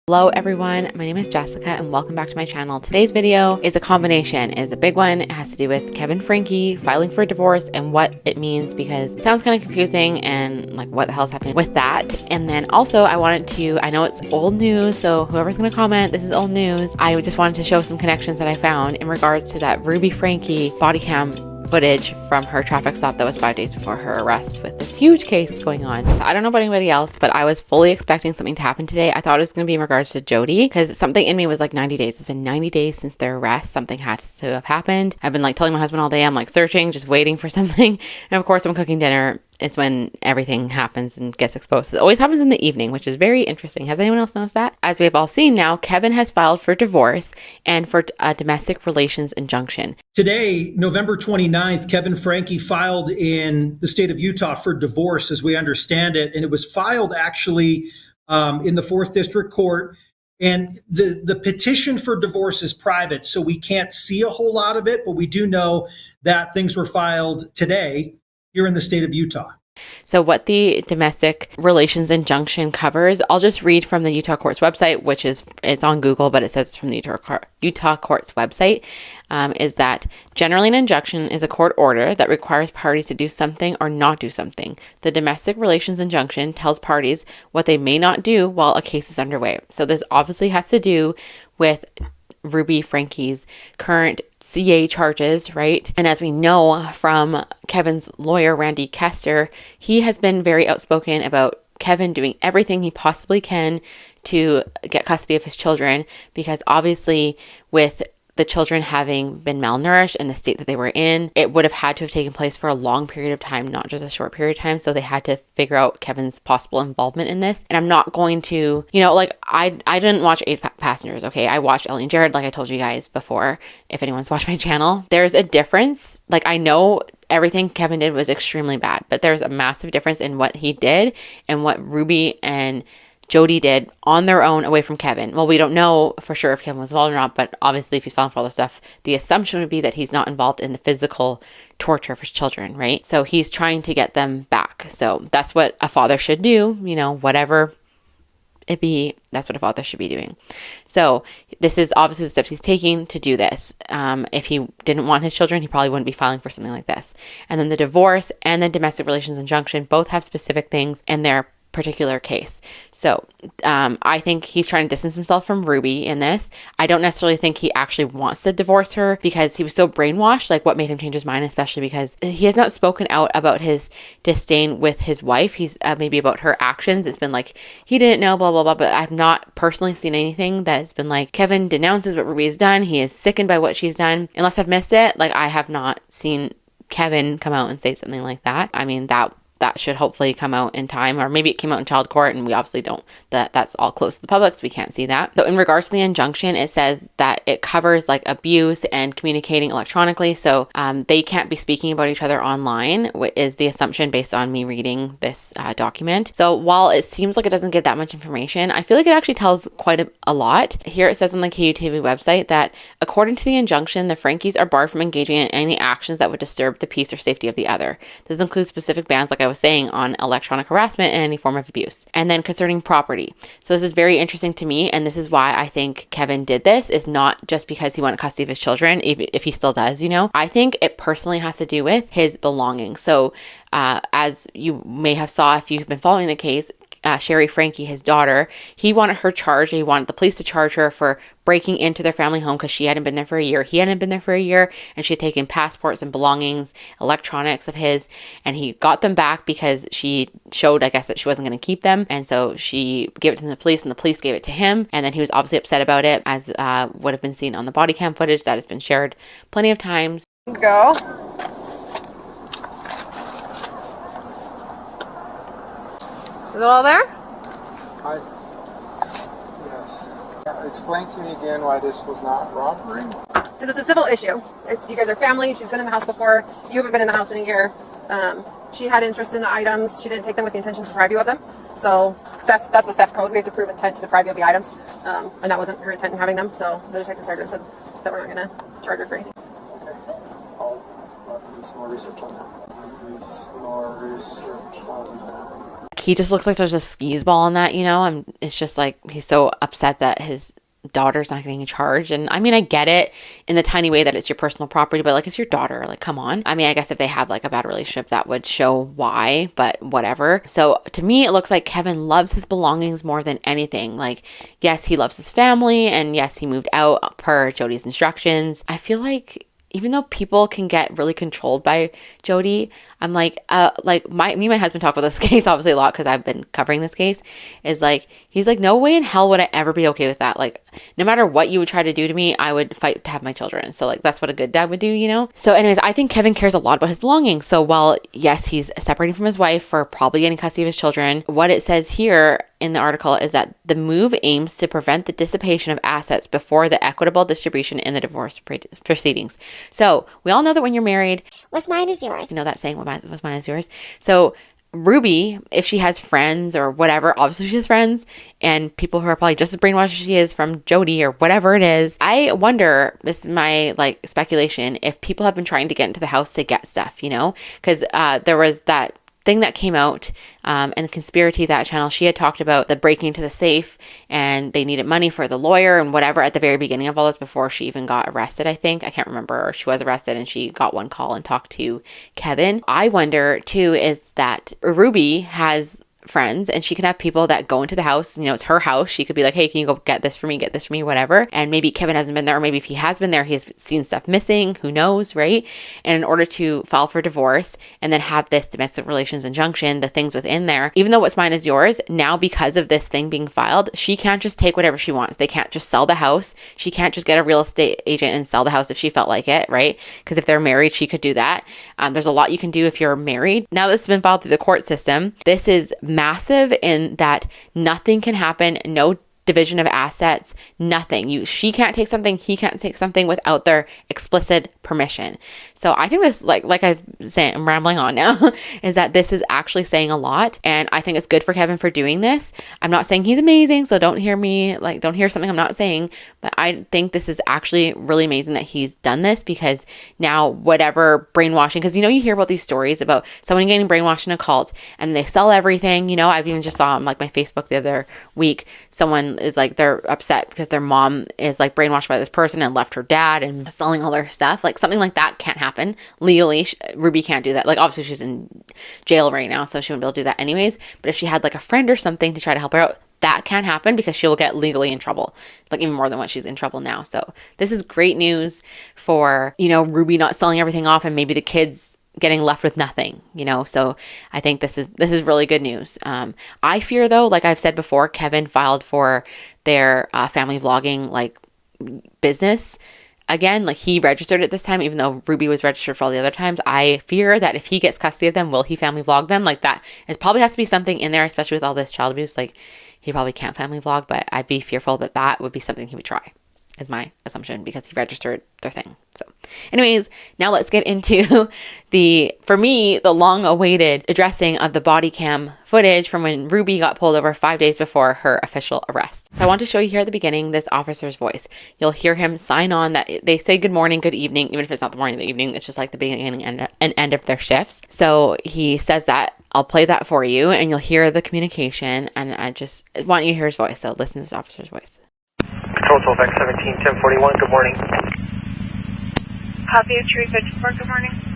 Hello everyone, my name is Jessica and welcome back to my channel. Today's video is a combination, is a big one. It has to do with Kevin Franke filing for divorce and what it means, because it sounds kind of confusing and like what the hell is happening with that. And then also I know it's old news, so whoever's going to comment, this is old news. I just wanted to show some connections that I found in regards to that Ruby Franke body cam footage from her traffic stop that was 5 days before her arrest, with this huge case going on. So I don't know about anybody else, but I was fully expecting something to happen today. I thought it was going to be in regards to Jody, because something in me was like 90 days. It's been 90 days since their arrest. Something has to have happened. I've been like telling my husband all day, I'm like searching, just waiting for something. And of course I'm cooking dinner. It's when everything happens and gets exposed. It always happens in the evening, which is very interesting. Has anyone else noticed that? As we have all seen now, Kevin has filed for divorce and for a domestic relations injunction. Today, November 29th, Kevin Franke filed in the state of Utah for divorce, as we understand it. And it was filed actually in the 4th District Court. And the petition for divorce is private, so we can't see a whole lot of it, but we do know that things were filed today here in the state of Utah. So what the domestic relations injunction covers, I'll just read from the Utah court's website, which it's on Google, but it says it's from the Utah court's website, is that generally an injunction is a court order that requires parties to do something or not do something. The domestic relations injunction tells parties what they may not do while a case is underway. So this obviously has to do with Ruby Franke's current CA charges, right? And as we know from Kevin's lawyer, Randy Kester, he has been very outspoken about Kevin doing everything he possibly can to get custody of his children, because obviously with the children having been malnourished in the state that they were in, it would have had to have taken place for a long period of time, not just a short period of time. So they had to figure out Kevin's possible involvement in this. And I'm not going to, I didn't watch Ace Passengers, okay? I watched Ellie and Jared, like I told you guys before, if anyone's watched my channel. There's a difference. Like, I know everything Kevin did was extremely bad, but there's a massive difference in what he did and what Ruby and Jody did on their own away from Kevin. Well, we don't know for sure if Kevin was involved or not, but obviously if he's found for all this stuff, the assumption would be that he's not involved in the physical torture of his children, right? So he's trying to get them back. So that's what a father should do, whatever it be, that's what a father should be doing. So this is obviously the steps he's taking to do this. If he didn't want his children, he probably wouldn't be filing for something like this. And then the divorce and the domestic relations injunction both have specific things in their particular case. So I think he's trying to distance himself from Ruby in this. I don't necessarily think he actually wants to divorce her, because he was so brainwashed. Like, what made him change his mind, especially because he has not spoken out about his disdain with his wife. He's maybe about her actions. It's been like, he didn't know, blah, blah, blah. But I've not personally seen anything that's been like, Kevin denounces what Ruby has done. He is sickened by what she's done. Unless I've missed it. Like, I have not seen Kevin come out and say something like that. I mean, that should hopefully come out in time, or maybe it came out in child court and we obviously don't, that's all close to the public, so we can't see that. So in regards to the injunction, it says that it covers like abuse and communicating electronically. So they can't be speaking about each other online, is the assumption based on me reading this document. So while it seems like it doesn't give that much information, I feel like it actually tells quite a lot. Here it says on the KUTV website that according to the injunction, the Frankes are barred from engaging in any actions that would disturb the peace or safety of the other. This includes specific bans, like I was saying, on electronic harassment and any form of abuse. And then concerning property. So this is very interesting to me, and this is why I think Kevin did this, is not just because he wanted custody of his children, if he still does, I think it personally has to do with his belongings. So as you may have saw if you've been following the case, Sherry Franke, his daughter, he wanted her charged. He wanted the police to charge her for breaking into their family home because she hadn't been there for a year. He hadn't been there for a year, and she had taken passports and belongings, electronics of his, and he got them back because she showed, I guess, that she wasn't going to keep them. And so she gave it to the police, and the police gave it to him. And then he was obviously upset about it, as would have been seen on the body cam footage that has been shared plenty of times. Go. Is it all there? Yes. Explain to me again why this was not robbery. Because it's a civil issue. You guys are family. She's been in the house before. You haven't been in the house in a year. She had interest in the items. She didn't take them with the intention to deprive you of them. So that's the theft code. We have to prove intent to deprive you of the items. And that wasn't her intent in having them. So the detective sergeant said that we're not going to charge her for anything. Okay. I'll have to do some more research on that. he just looks like there's a skis ball on that, you know? And it's just like, he's so upset that his daughter's not getting charged. And I mean, I get it in the tiny way that it's your personal property, but like, it's your daughter. Like, come on. I mean, I guess if they have like a bad relationship, that would show why, but whatever. So to me, it looks like Kevin loves his belongings more than anything. Like, yes, he loves his family, and yes, he moved out per Jody's instructions. I feel like even though people can get really controlled by Jody, I'm like me and my husband talk about this case obviously a lot because I've been covering this case, is like, he's like, no way in hell would I ever be okay with that. Like, no matter what you would try to do to me, I would fight to have my children. So like, that's what a good dad would do, you know? So anyways, I think Kevin cares a lot about his belongings. So while yes, he's separating from his wife for probably getting custody of his children, what it says here in the article is that the move aims to prevent the dissipation of assets before the equitable distribution in the divorce proceedings. So we all know that when you're married, what's mine is yours. you know that saying, what's mine is yours. So Ruby, if she has friends or whatever, obviously she has friends and people who are probably just as brainwashed as she is from Jody or whatever it is. I wonder, this is my like speculation, if people have been trying to get into the house to get stuff, you know, because there was that thing that came out and Conspiracy, that channel, she had talked about the breaking into the safe and they needed money for the lawyer and whatever at the very beginning of all this before she even got arrested, I think. I can't remember. Or she was arrested and she got one call and talked to Kevin. I wonder too is that Ruby has friends and she can have people that go into the house, you know, it's her house. She could be like, hey, can you go get this for me, whatever. And maybe Kevin hasn't been there, or maybe if he has been there, he's seen stuff missing, who knows, right? And in order to file for divorce and then have this domestic relations injunction, the things within there, even though what's mine is yours, now because of this thing being filed, she can't just take whatever she wants. They can't just sell the house. She can't just get a real estate agent and sell the house if she felt like it, right? Because if they're married, she could do that. There's a lot you can do if you're married. Now this has been filed through the court system. This is massive in that nothing can happen, no division of assets, nothing. She can't take something, he can't take something without their explicit permission. So I think this, like I'm saying, I'm rambling on now, is that this is actually saying a lot. And I think it's good for Kevin for doing this. I'm not saying he's amazing, so don't hear something I'm not saying, but I think this is actually really amazing that he's done this, because now whatever brainwashing, because you know, you hear about these stories about someone getting brainwashed in a cult and they sell everything, you know. I've even just saw on like my Facebook the other week, someone is like, they're upset because their mom is like brainwashed by this person and left her dad and selling all their stuff. Like something like that can't happen legally. Ruby can't do that. Like obviously she's in jail right now, so she wouldn't be able to do that anyways. But if she had like a friend or something to try to help her out, that can't happen because she'll get legally in trouble, like even more than what she's in trouble now. So this is great news for, you know, Ruby not selling everything off and maybe the kids getting left with nothing, you know. So I think this is really good news. I fear though, like I've said before, Kevin filed for their family vlogging like business again. Like he registered it this time, even though Ruby was registered for all the other times. I fear that if he gets custody of them, will he family vlog them? Like that, it probably has to be something in there, especially with all this child abuse. Like he probably can't family vlog, but I'd be fearful that that would be something he would try, is my assumption, because he registered their thing. So anyways, now let's get into for me, the long awaited addressing of the body cam footage from when Ruby got pulled over 5 days before her official arrest. So I want to show you here at the beginning, this officer's voice. You'll hear him sign on that they say good morning, good evening, even if it's not the morning, the evening, it's just like the beginning and end of their shifts. So he says that. I'll play that for you and you'll hear the communication, and I just want you to hear his voice. So listen to this officer's voice. Control 12X 17 1041, good morning. Copy of Tree 54, good morning.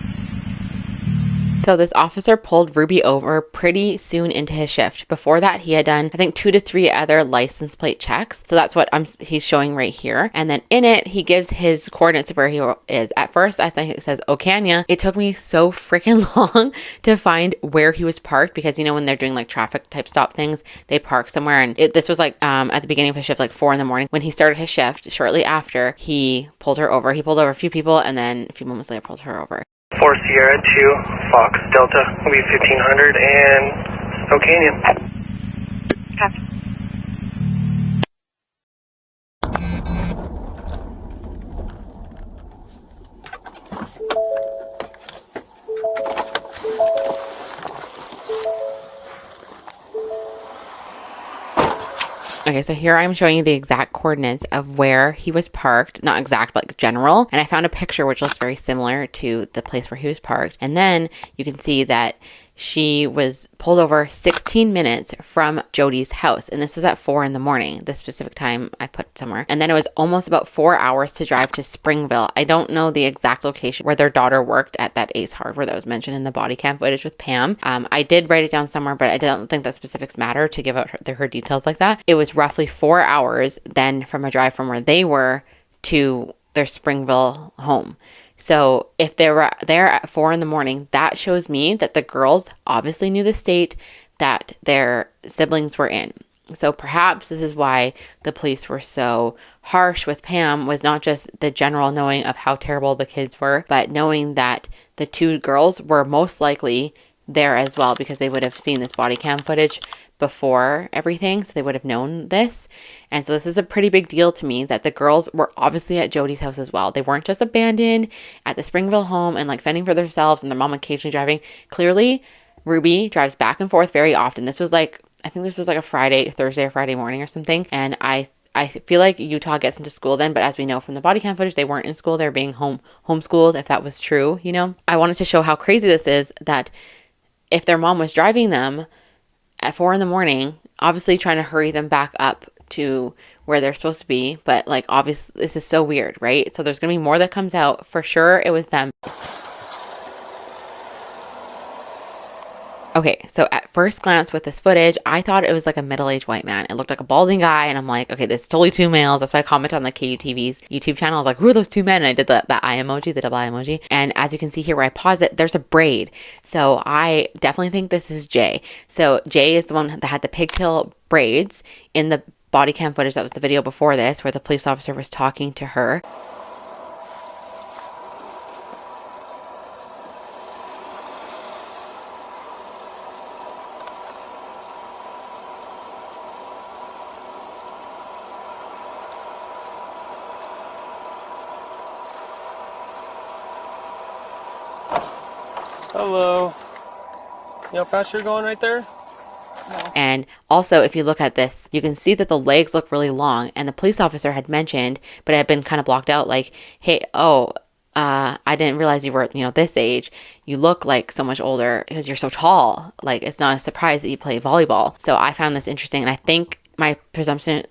So this officer pulled Ruby over pretty soon into his shift. Before that, he had done, I think, 2 to 3 other license plate checks. So that's what he's showing right here. And then in it, he gives his coordinates of where he is. At first, I think it says Ocania. It took me so freaking long to find where he was parked, because, you know, when they're doing like traffic type stop things, they park somewhere. And this was like at the beginning of his shift, like 4 a.m. When he started his shift, shortly after, he pulled her over. He pulled over a few people, and then a few moments later pulled her over. 4 Sierra 2 Fox Delta will be 1500 and Ocania. Copy. Okay, so here I'm showing you the exact coordinates of where he was parked. Not exact, but like general. And I found a picture which looks very similar to the place where he was parked. And then you can see that she was pulled over 16 15 minutes from Jody's house. And this is at 4 in the morning, the specific time I put somewhere. And then it was almost about 4 hours to drive to Springville. I don't know the exact location where their daughter worked at that Ace Hardware that was mentioned in the body cam footage with Pam. I did write it down somewhere, but I don't think that specifics matter to give out her details like that. It was roughly 4 hours then from a drive from where they were to their Springville home. So if they were there at 4 in the morning, that shows me that the girls obviously knew the state that their siblings were in. So perhaps this is why the police were so harsh with Pam, was not just the general knowing of how terrible the kids were, but knowing that the two girls were most likely there as well, because they would have seen this body cam footage before everything, so they would have known this. And so this is a pretty big deal to me that the girls were obviously at Jody's house as well. They weren't just abandoned at the Springville home and like fending for themselves and their mom occasionally driving. Clearly, Ruby drives back and forth very often. This was like, I think this was like a Thursday or Friday morning or something. And I feel like Utah gets into school then, but as we know from the body cam footage, they weren't in school. They were being homeschooled, if that was true, you know. I wanted to show how crazy this is, that if their mom was driving them at 4 in the morning, obviously trying to hurry them back up to where they're supposed to be, but like obviously this is so weird, right? So there's gonna be more that comes out. For sure it was them. Okay, so at first glance with this footage, I thought it was like a middle-aged white man. It looked like a balding guy, and I'm like, okay, this is totally two males. That's why I commented on the KUTV's YouTube channel. I was like, who are those two men? And I did that eye emoji, the double eye emoji. And as you can see here where I pause it, there's a braid. So I definitely think this is Jay. So Jay is the one that had the pigtail braids in the body cam footage. That was the video before this, where the police officer was talking to her. Hello. You know how fast you're going right there? No. And also, if you look at this, you can see that the legs look really long. And the police officer had mentioned, but it had been kind of blocked out, like, hey, I didn't realize you were, this age. You look like so much older because you're so tall. Like, it's not a surprise that you play volleyball. So I found this interesting. And I think my presumption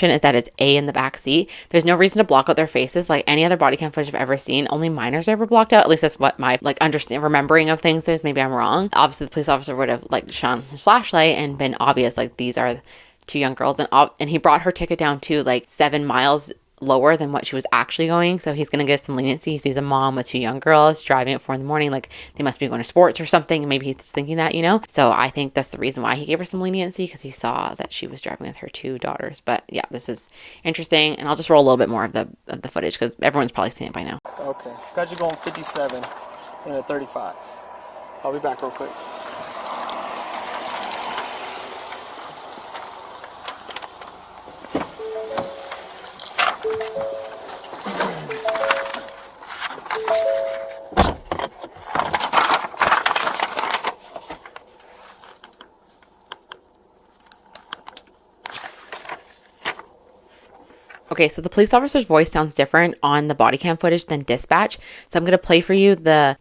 is that it's A in the back seat. There's no reason to block out their faces. Like any other body cam footage I've ever seen, only minors are ever blocked out. At least that's what my remembering of things is. Maybe I'm wrong. Obviously the police officer would have shone his flashlight and been obvious, like these are two young girls. And he brought her ticket down to like 7 miles lower than what she was actually going. So he's going to give some leniency. He sees a mom with 2 young girls driving at 4 in the morning. Like they must be going to sports or something. Maybe he's thinking that, So I think that's the reason why he gave her some leniency, because he saw that she was driving with her 2 daughters. But yeah, this is interesting. And I'll just roll a little bit more of the footage because everyone's probably seen it by now. Okay. Got you going 57 and a 35. I'll be back real quick. Okay, so the police officer's voice sounds different on the body cam footage than dispatch. So I'm going to play for you the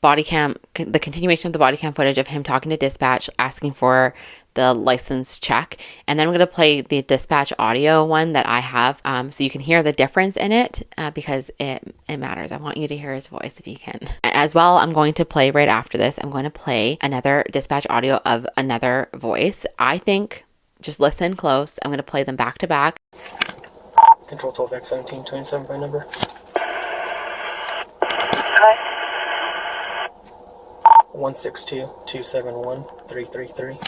continuation of the body cam footage of him talking to dispatch, asking for the license check. And then I'm going to play the dispatch audio one that I have, so you can hear the difference in it, because it matters. I want you to hear his voice if you can. As well, I'm going to play right after this, I'm going to play another dispatch audio of another voice. I think, just listen close. I'm going to play them back to back. Control 12X1727 by number. Hi. 162-271-333.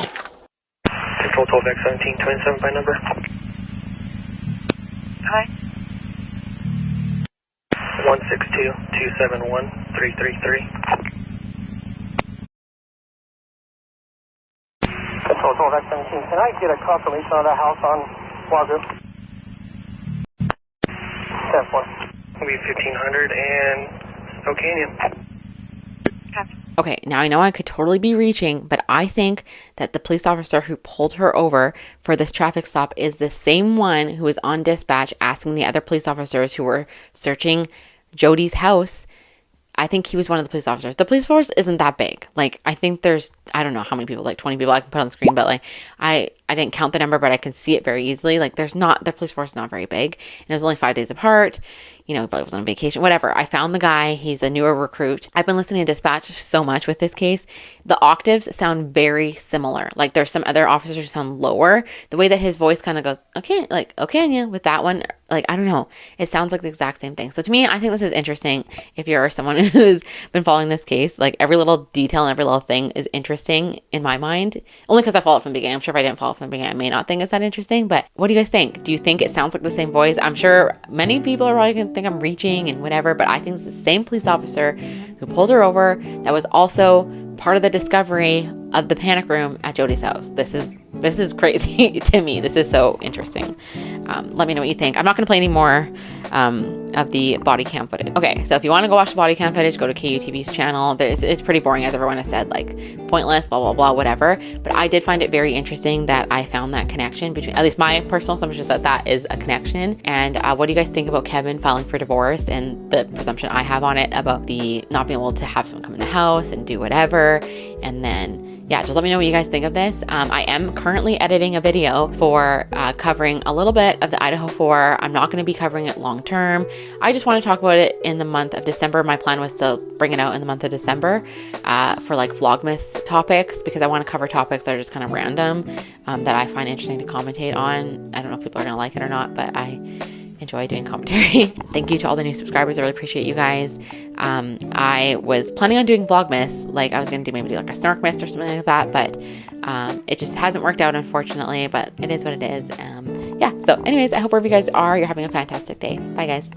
Control 12X1727 by number. Hi. 162-271-333. Control 12X17, can I get a confirmation on that house on Wazoo? 10-4. It'll be 1500 and Oak Canyon. Okay, now I know I could totally be reaching, but I think that the police officer who pulled her over for this traffic stop is the same one who was on dispatch asking the other police officers who were searching Jody's house I think he was one of the police officers. The police force isn't that big. Like, I think there's, I don't know how many people, like 20 people I can put on the screen, but like, I didn't count the number, but I can see it very easily. Like, the police force is not very big. And it was only 5 days apart. You know, he probably was on vacation, whatever. I found the guy. He's a newer recruit. I've been listening to Dispatch so much with this case. The octaves sound very similar. Like, there's some other officers who sound lower. The way that his voice kind of goes, okay, like, okay, yeah, with that one, like, I don't know. It sounds like the exact same thing. So to me, I think this is interesting. If you're someone who's been following this case, like, every little detail and every little thing is interesting in my mind. Only because I follow it from the beginning. I'm sure if I didn't follow it from the beginning, I may not think it's that interesting. But what do you guys think? Do you think it sounds like the same voice? I'm sure many people are probably going to think I'm reaching and whatever, but I think it's the same police officer who pulled her over that was also part of the discovery of the panic room at Jody's house. This is crazy to me. This is so interesting. Let me know what you think. I'm not going to play any more of the body cam footage. Okay, so if you want to go watch the body cam footage, go to KUTV's channel. It's pretty boring, as everyone has said, like pointless, blah, blah, blah, whatever. But I did find it very interesting that I found that connection between, at least my personal assumption is that is a connection. And what do you guys think about Kevin filing for divorce and the presumption I have on it about the not being able to have someone come in the house and do whatever? And then, yeah, just let me know what you guys think of this. I am currently editing a video for covering a little bit of the Idaho 4. I'm not going to be covering it long term. I just want to talk about it in the month of December. My plan was to bring it out in the month of December for like Vlogmas topics, because I want to cover topics that are just kind of random that I find interesting to commentate on. I don't know if people are going to like it or not, but I enjoy doing commentary. Thank you to all the new subscribers. I really appreciate you guys. I was planning on doing Vlogmas, like I was going to do maybe like a snark miss or something like that, but it just hasn't worked out, unfortunately, but it is what it is. Yeah, so anyways, I hope wherever you guys are, you're having a fantastic day. Bye, guys.